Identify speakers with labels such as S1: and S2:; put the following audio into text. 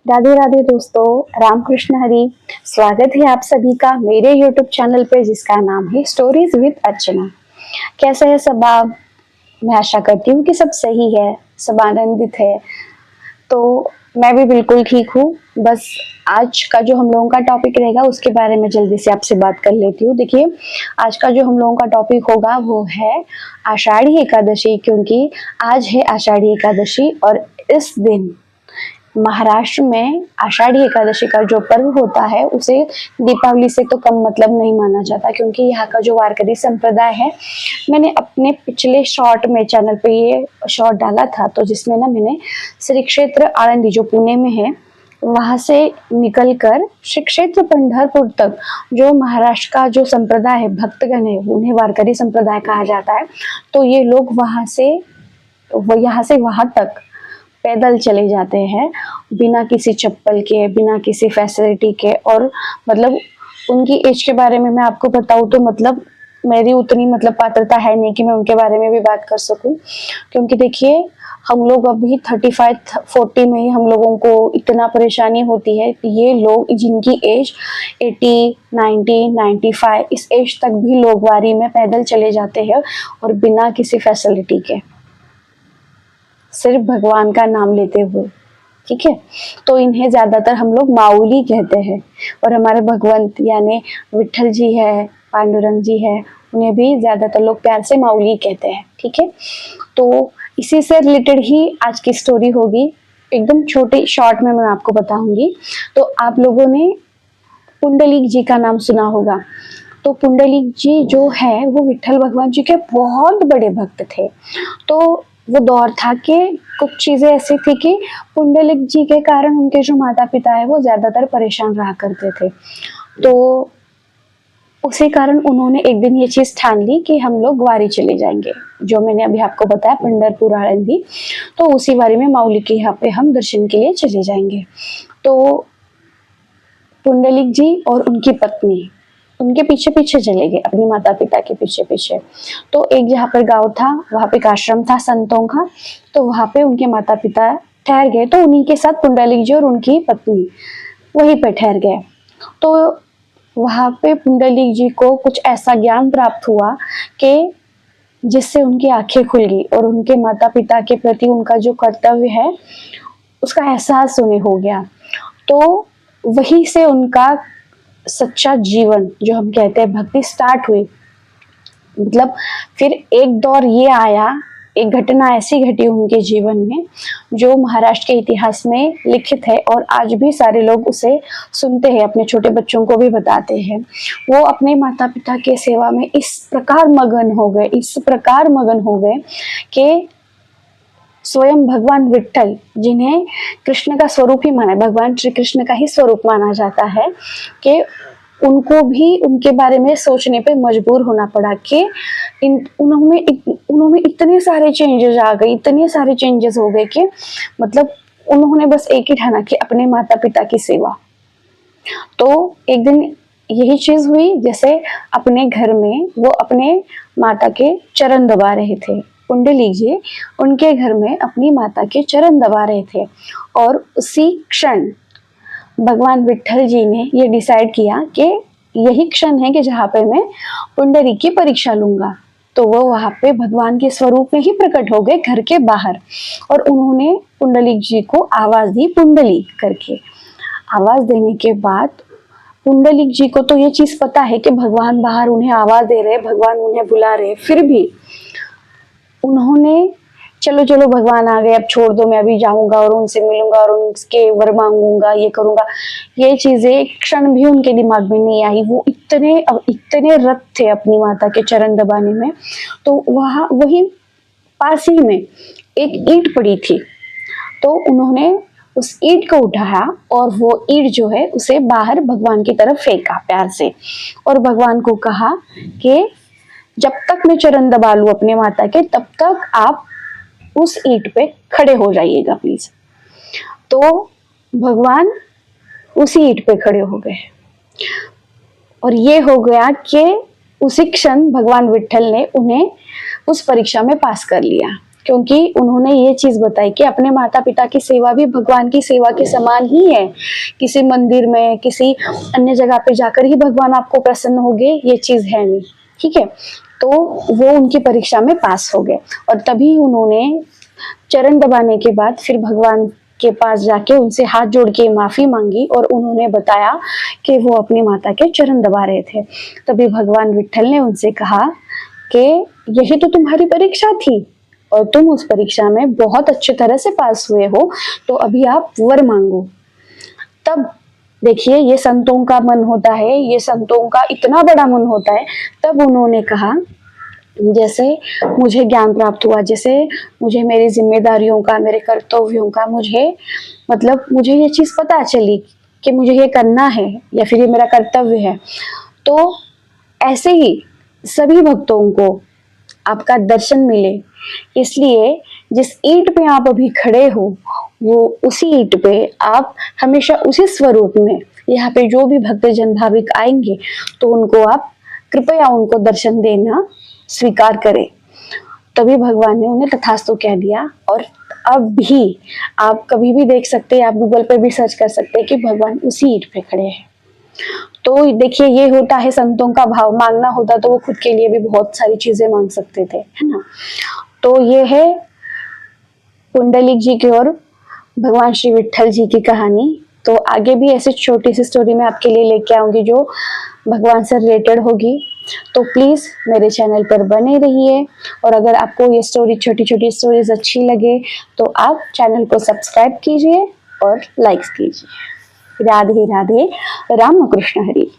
S1: राधे राधे दोस्तों, रामकृष्ण हरी। स्वागत है आप सभी का मेरे YouTube चैनल पे जिसका नाम है स्टोरीज विद अर्चना। कैसे है सब आप? मैं आशा करती हूँ कि सब सही है, सब आनंदित है। तो मैं भी बिल्कुल ठीक हूँ। बस आज का जो हम लोगों का टॉपिक रहेगा उसके बारे में जल्दी से आपसे बात कर लेती हूँ। देखिए, आज का जो हम लोगों का टॉपिक होगा वो है आषाढ़ी एकादशी, क्योंकि आज है आषाढ़ी एकादशी और इस दिन महाराष्ट्र में आषाढ़ी एकादशी का जो पर्व होता है उसे दीपावली से तो कम मतलब नहीं माना जाता, क्योंकि यहाँ का जो वारकरी संप्रदाय है, मैंने अपने पिछले शॉर्ट में चैनल पे ये शॉर्ट डाला था, तो जिसमें ना मैंने श्री क्षेत्र आळंदी जो पुणे में है वहां से निकलकर श्री क्षेत्र पंढरपुर तक जो महाराष्ट्र का जो संप्रदाय है, भक्तगण है, उन्हें वारकरी संप्रदाय कहा जाता है। तो ये लोग यहाँ से वहां तक पैदल चले जाते हैं, बिना किसी चप्पल के, बिना किसी फैसिलिटी के। और मतलब उनकी एज के बारे में मैं आपको बताऊं तो मतलब मेरी उतनी मतलब पात्रता है नहीं कि मैं उनके बारे में भी बात कर सकूं, क्योंकि देखिए हम लोग अभी 35-40 में ही हम लोगों को इतना परेशानी होती है। ये लोग जिनकी एज 80, 90, 95 इस एज तक भी लोग वारी में पैदल चले जाते हैं और बिना किसी फैसिलिटी के, सिर्फ भगवान का नाम लेते हुए। ठीक है, तो इन्हें ज्यादातर हम लोग माऊली कहते हैं। और हमारे भगवंत यानी विठल जी है, पांडुरंग जी है, उन्हें भी ज्यादातर लोग प्यार से माऊली कहते हैं। ठीक है, तो इसी से रिलेटेड ही आज की स्टोरी होगी। एकदम छोटे शॉर्ट में मैं आपको बताऊंगी। तो आप लोगों ने पुंडलिक जी का नाम सुना होगा। तो पुंडलिक जी जो है वो विठल भगवान जी के बहुत बड़े भक्त थे। तो वो दौर था कि कुछ चीजें ऐसी थी कि पुंडलिक जी के कारण उनके जो माता पिता है वो ज्यादातर परेशान रहा करते थे। तो उसी कारण उन्होंने एक दिन ये चीज ठान ली कि हम लोग वारी चले जाएंगे, जो मैंने अभी आपको बताया पंढरपुर आळंदी। तो उसी वारी में माऊली के यहाँ पे हम दर्शन के लिए चले जाएंगे। तो पुंडलिक जी और उनकी पत्नी उनके पीछे पीछे चले गए, अपने माता पिता के पीछे पीछे। तो एक जहाँ पर गांव था, वहां पे एक आश्रम था संतों का, तो वहां पे उनके माता पिता ठहर गए। तो उन्हीं के साथ पुंडलिक जी और उनकी पत्नी वहीं पे ठहर गए। तो वहां पे पुंडलिक जी को कुछ ऐसा ज्ञान प्राप्त हुआ कि जिससे उनकी आंखें खुल गई और उनके माता पिता के प्रति उनका जो कर्तव्य है उसका एहसास उन्हें हो गया। तो वहीं से उनका सच्चा जीवन, जो हम कहते हैं भक्ति, स्टार्ट हुई। मतलब फिर एक दौर ये आया, एक घटना ऐसी घटी उनके जीवन में जो महाराष्ट्र के इतिहास में लिखित है और आज भी सारे लोग उसे सुनते हैं, अपने छोटे बच्चों को भी बताते हैं। वो अपने माता पिता के सेवा में इस प्रकार मगन हो गए कि स्वयं भगवान विठल, जिन्हें कृष्ण का स्वरूप ही माना, भगवान श्री कृष्ण का ही स्वरूप माना जाता है, कि उनको भी उनके बारे में सोचने पे मजबूर होना पड़ा कि उन्होंने इतने सारे चेंजेस आ गए, इतने सारे चेंजेस हो गए कि मतलब उन्होंने बस एक ही ठाना कि अपने माता पिता की सेवा। तो एक दिन यही चीज हुई, जैसे अपने घर में वो अपने माता के चरण दबा रहे थे। पुंडलिक जी उनके घर में अपनी माता के चरण दबा रहे थे और उसी क्षण भगवान विठल जी ने ये डिसाइड किया कि यही क्षण है कि जहाँ पे मैं पुंडलिक की परीक्षा लूंगा। तो वो वहां पे भगवान के स्वरूप में ही प्रकट हो गए घर के बाहर, और उन्होंने पुंडलिक जी को आवाज दी, पुंडली करके। आवाज देने के बाद पुंडलिक जी को तो ये चीज पता है कि भगवान बाहर उन्हें आवाज दे रहे, भगवान उन्हें बुला रहे, फिर भी उन्होंने चलो चलो भगवान आ गए, अब छोड़ दो, मैं अभी जाऊंगा और उनसे मिलूंगा और उनके वर मांगूंगा, ये करूंगा। ये चीजें एक क्षण भी उनके दिमाग में नहीं आई। वो इतने रत थे अपनी माता के चरण दबाने में। तो वही पास ही में एक ईंट पड़ी थी, तो उन्होंने उस ईंट को उठाया और वो ईंट जो है उसे बाहर भगवान की तरफ फेंका प्यार से, और भगवान को कहा कि जब तक मैं चरण दबा लूं अपने माता के, तब तक आप उस ईंट पे खड़े हो जाइएगा प्लीज। तो भगवान उसी ईंट पे खड़े हो गए और ये हो गया कि उसी क्षण भगवान विठल ने उन्हें उस परीक्षा में पास कर लिया, क्योंकि उन्होंने ये चीज बताई कि अपने माता पिता की सेवा भी भगवान की सेवा के समान ही है। किसी मंदिर में, किसी अन्य जगह पे जाकर ही भगवान आपको प्रसन्न होंगे, ये चीज है नहीं। ठीक है, तो वो उनकी परीक्षा में पास हो गए और तभी उन्होंने चरण दबाने के बाद फिर भगवान के पास जाके उनसे हाथ जोड़ के माफी मांगी और उन्होंने बताया कि वो अपनी माता के चरण दबा रहे थे। तभी भगवान विट्ठल ने उनसे कहा कि यही तो तुम्हारी परीक्षा थी और तुम उस परीक्षा में बहुत अच्छी तरह से पास हुए हो, तो अभी आप वर मांगो। तब देखिए, ये संतों का मन होता है, ये संतों का इतना बड़ा मन होता है। तब उन्होंने कहा, जैसे मुझे ज्ञान प्राप्त हुआ, जैसे मुझे मेरी जिम्मेदारियों का, मेरे कर्तव्यों का, मुझे ये चीज पता चली कि मुझे ये करना है या फिर ये मेरा कर्तव्य है, तो ऐसे ही सभी भक्तों को आपका दर्शन मिले। इसलिए जिस ईंट पे आप अभी खड़े हो, वो उसी ईंट पे आप हमेशा उसी स्वरूप में, यहाँ पे जो भी भक्तजन भाविक आएंगे तो उनको आप कृपया उनको दर्शन देना स्वीकार करें। तभी भगवान ने उन्हें तथास्तु कह दिया। और अब भी आप कभी भी देख सकते हैं, आप गूगल पे भी सर्च कर सकते हैं कि भगवान उसी ईंट पे खड़े हैं। तो देखिए, ये होता है संतों का भाव। मांगना होता तो वो खुद के लिए भी बहुत सारी चीजें मांग सकते थे, है ना। तो ये है पुंडलिक जी की और भगवान श्री विट्ठल जी की कहानी। तो आगे भी ऐसी छोटी सी स्टोरी मैं आपके लिए लेके आऊंगी जो भगवान से रिलेटेड होगी। तो प्लीज मेरे चैनल पर बने रहिए और अगर आपको ये स्टोरी, छोटी छोटी स्टोरीज अच्छी लगे तो आप चैनल को सब्सक्राइब कीजिए और लाइक्स कीजिए। राधे राधे, राम कृष्ण हरि।